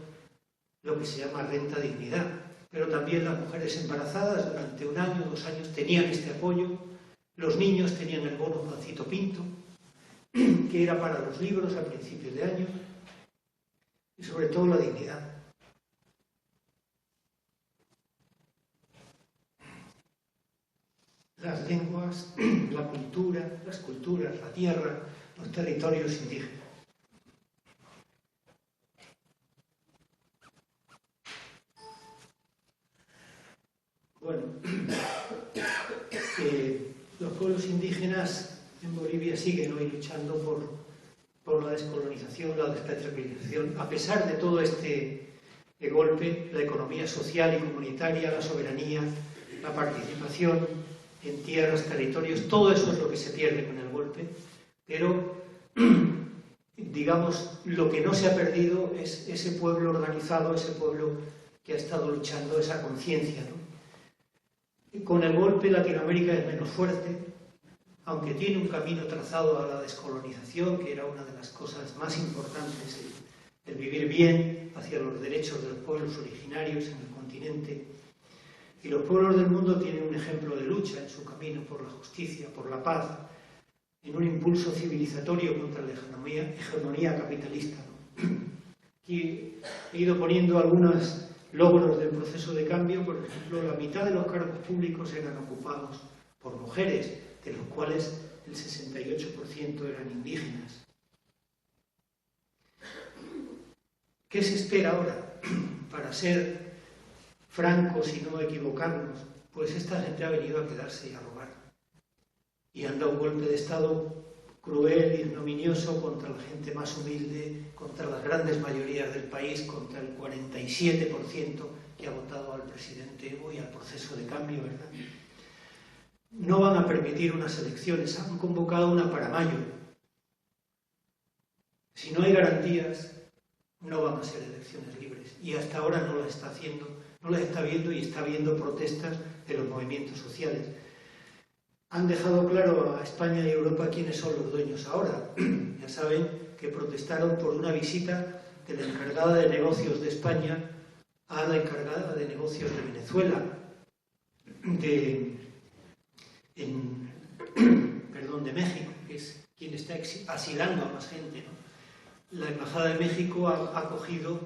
lo que se llama renta dignidad. Pero también las mujeres embarazadas durante 1 año, 2 años tenían este apoyo, los niños tenían el bono Juancito Pinto, que era para los libros a principios de año, y sobre todo la dignidad. Las lenguas, la cultura, las culturas, la tierra, los territorios indígenas. Bueno, los pueblos indígenas en Bolivia siguen hoy luchando por la descolonización, la despatriarcalización. A pesar de todo este golpe, la economía social y comunitaria, la soberanía, la participación en tierras, territorios, todo eso es lo que se pierde con el golpe, pero digamos, lo que no se ha perdido es ese pueblo organizado, ese pueblo que ha estado luchando, esa conciencia, ¿no? Con el golpe Latinoamérica es menos fuerte, aunque tiene un camino trazado a la descolonización, que era una de las cosas más importantes, el vivir bien hacia los derechos de los pueblos originarios en el continente. Y los pueblos del mundo tienen un ejemplo de lucha en su camino por la justicia, por la paz, en un impulso civilizatorio contra la hegemonía capitalista, ¿no? Aquí he ido poniendo algunos logros del proceso de cambio. Por ejemplo, la mitad de los cargos públicos eran ocupados por mujeres, de los cuales el 68% eran indígenas. ¿Qué se espera ahora? Para ser francos y no equivocarnos, pues esta gente ha venido a quedarse y a robar. Y han dado un golpe de Estado cruel y ignominioso contra la gente más humilde, contra las grandes mayorías del país, contra el 47% que ha votado al presidente Evo y al proceso de cambio, ¿verdad? No van a permitir unas elecciones, han convocado una para mayo. Si no hay garantías, no van a ser elecciones libres. Y hasta ahora no las está haciendo, no las está viendo, y está viendo protestas de los movimientos sociales. Han dejado claro a España y a Europa quiénes son los dueños ahora. Ya saben que protestaron por una visita de la encargada de negocios de España a la encargada de negocios de Venezuela, de México, que es quien está asilando a más gente, ¿no? La Embajada de México ha acogido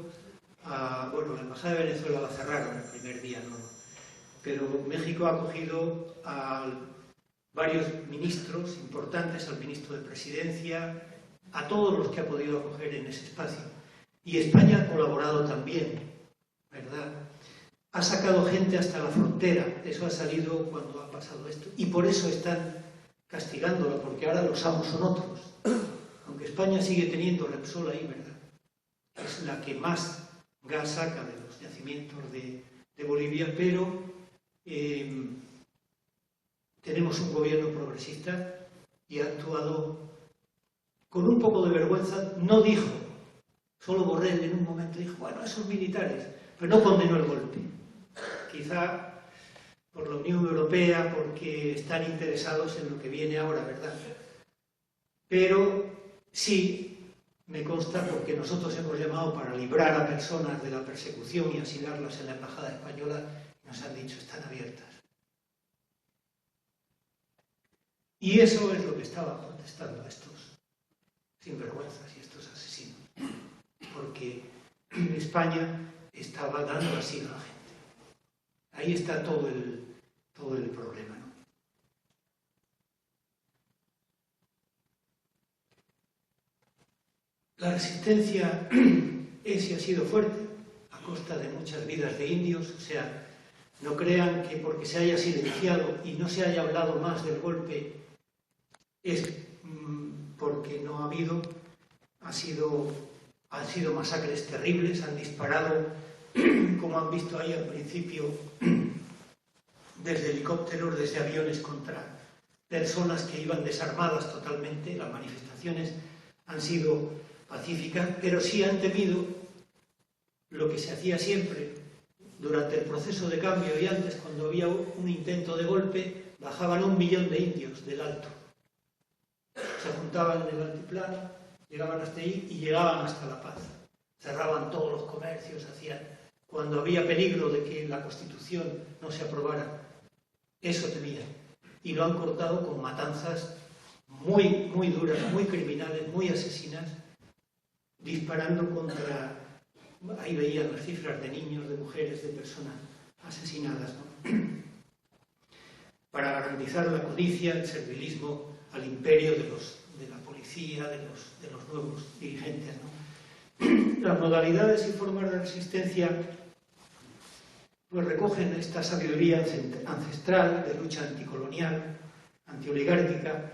bueno, la Embajada de Venezuela la cerraron el primer día, ¿no? Pero México ha acogido a varios ministros importantes, al ministro de Presidencia, a todos los que ha podido acoger en ese espacio. Y España ha colaborado también, ¿verdad? Ha sacado gente hasta la frontera, eso ha salido cuando ha pasado esto. Y por eso están castigándola, porque ahora los amos son otros. Aunque España sigue teniendo Repsol ahí, ¿verdad? Es la que más gas saca de los yacimientos de Bolivia, pero tenemos un gobierno progresista y ha actuado con un poco de vergüenza. No dijo, solo Borrell en un momento dijo, bueno, esos militares, pero no condenó el golpe. Quizá por la Unión Europea, porque están interesados en lo que viene ahora, ¿verdad? Pero sí, me consta, porque nosotros hemos llamado para librar a personas de la persecución y asilarlas en la Embajada Española, y nos han dicho, están abiertas. Y eso es lo que estaban protestando estos sinvergüenzas y estos asesinos. Porque España estaba dando asilo a la gente. Ahí está todo el problema, ¿no? La resistencia es y ha sido fuerte, a costa de muchas vidas de indios. O sea, no crean que porque se haya silenciado y no se haya hablado más del golpe es porque no ha habido. Han sido masacres terribles, han disparado, como han visto ahí al principio, desde helicópteros, desde aviones contra personas que iban desarmadas totalmente. Las manifestaciones han sido pacíficas, pero sí han temido lo que se hacía siempre durante el proceso de cambio y antes, cuando había un intento de golpe, bajaban 1 millón de indios del alto. Se juntaban en el altiplano, llegaban hasta ahí y llegaban hasta La Paz. Cerraban todos los comercios, cuando había peligro de que la Constitución no se aprobara, eso temían. Y lo han cortado con matanzas muy, muy duras, muy criminales, muy asesinas, disparando contra... Ahí veían las cifras de niños, de mujeres, de personas asesinadas, ¿no? Para garantizar la codicia, el servilismo al imperio de la policía, de los nuevos dirigentes, ¿no? Las modalidades y formas de resistencia pues recogen esta sabiduría ancestral de lucha anticolonial, antioligárquica.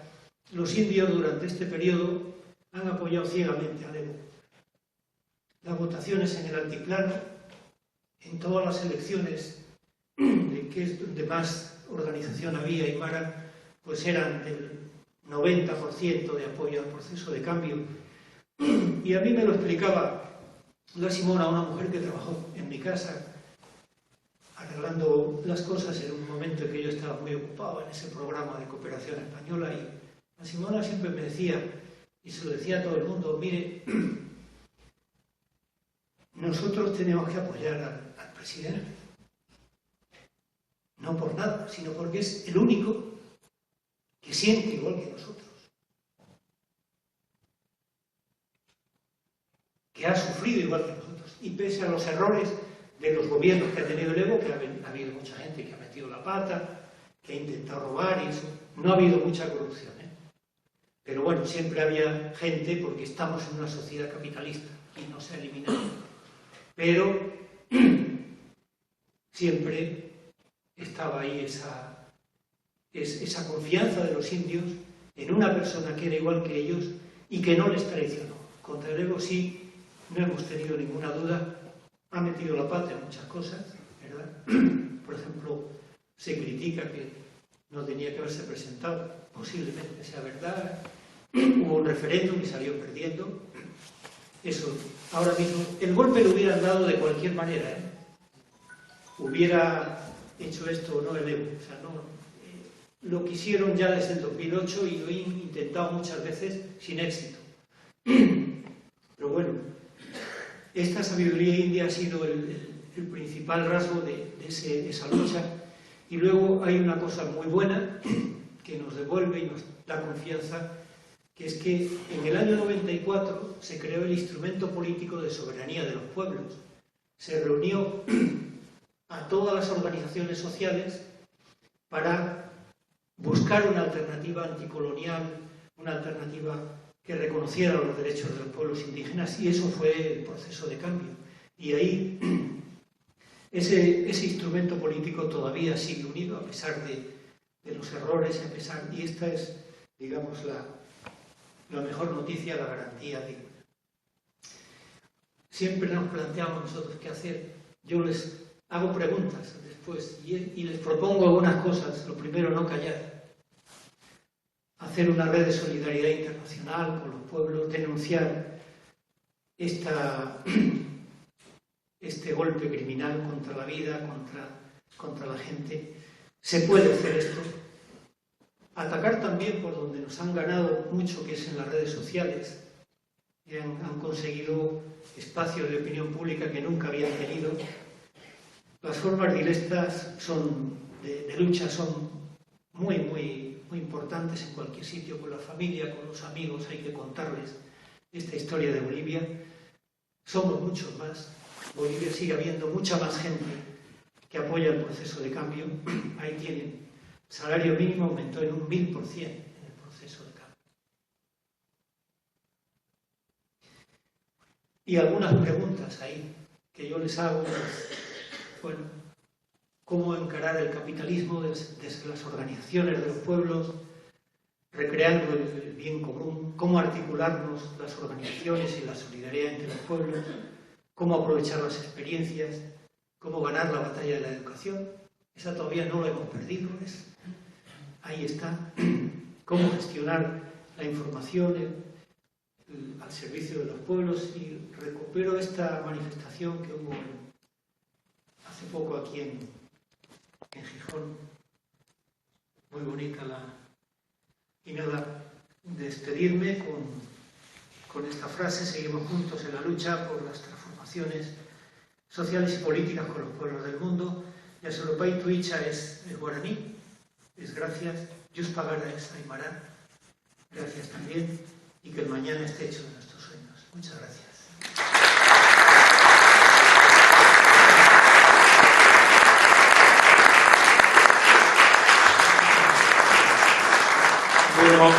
Los indios durante este periodo han apoyado ciegamente al Evo. Las votaciones en el altiplano, en todas las elecciones que es donde más organización había, Aymara, pues eran del 90% de apoyo al proceso de cambio. Y a mí me lo explicaba la Simona, una mujer que trabajó en mi casa arreglando las cosas en un momento en que yo estaba muy ocupado en ese programa de cooperación española, y la Simona siempre me decía, y se lo decía a todo el mundo, mire, nosotros tenemos que apoyar al presidente, no por nada, sino porque es el único que siente igual que nosotros, que ha sufrido igual que nosotros, y pese a los errores de los gobiernos que ha tenido el Evo, que ha habido mucha gente que ha metido la pata, que ha intentado robar y eso, no ha habido mucha corrupción, ¿eh? Pero bueno, siempre había gente, porque estamos en una sociedad capitalista y no se ha eliminado, pero siempre estaba ahí esa confianza de los indios en una persona que era igual que ellos y que no les traicionó. Contra el Evo sí, no hemos tenido ninguna duda, ha metido la pata en muchas cosas, ¿verdad? Por ejemplo, se critica que no tenía que haberse presentado, posiblemente sea verdad, hubo un referéndum y salió perdiendo, eso, ahora mismo, el golpe lo hubieran dado de cualquier manera, ¿eh? Hubiera hecho esto o no el Evo, o sea, no, lo quisieron ya desde el 2008 y lo he intentado muchas veces sin éxito. Pero bueno, esta sabiduría india ha sido el principal rasgo de esa lucha. Y luego hay una cosa muy buena que nos devuelve y nos da confianza, que es que en el año 94 se creó el instrumento político de soberanía de los pueblos. Se reunió a todas las organizaciones sociales para buscar una alternativa anticolonial, una alternativa que reconociera los derechos de los pueblos indígenas, y eso fue el proceso de cambio. Y ahí ese instrumento político todavía sigue unido, a pesar de los errores, y esta es, digamos, la mejor noticia, la garantía de... Siempre nos planteamos nosotros qué hacer. Yo les hago preguntas después y les propongo algunas cosas. Lo primero, no callar. Hacer una red de solidaridad internacional con los pueblos, denunciar este golpe criminal contra la vida, contra la gente. Se puede hacer esto. Atacar también por donde nos han ganado mucho, que es en las redes sociales, que han conseguido espacios de opinión pública que nunca habían tenido. Las formas directas de lucha son muy, muy, muy importantes en cualquier sitio, con la familia, con los amigos, hay que contarles esta historia de Bolivia. somos muchos más. Bolivia sigue habiendo mucha más gente que apoya el proceso de cambio. Ahí tienen. El salario mínimo aumentó en un 1000% en el proceso de cambio. Y algunas preguntas ahí que yo les hago, pues, bueno, cómo encarar el capitalismo desde las organizaciones de los pueblos, recreando el bien común, cómo articularnos las organizaciones y la solidaridad entre los pueblos, cómo aprovechar las experiencias, cómo ganar la batalla de la educación. Esa todavía no la hemos perdido, ahí está. Cómo gestionar la información al servicio de los pueblos. Y recupero esta manifestación que hubo hace poco aquí en Gijón, muy bonita y nada, despedirme con esta frase: seguimos juntos en la lucha por las transformaciones sociales y políticas con los pueblos del mundo. Yasoropay Tuicha es guaraní, es gracias, Yus Pagara es aymara, gracias también, y que el mañana esté hecho de nuestros sueños. Muchas gracias. Bueno.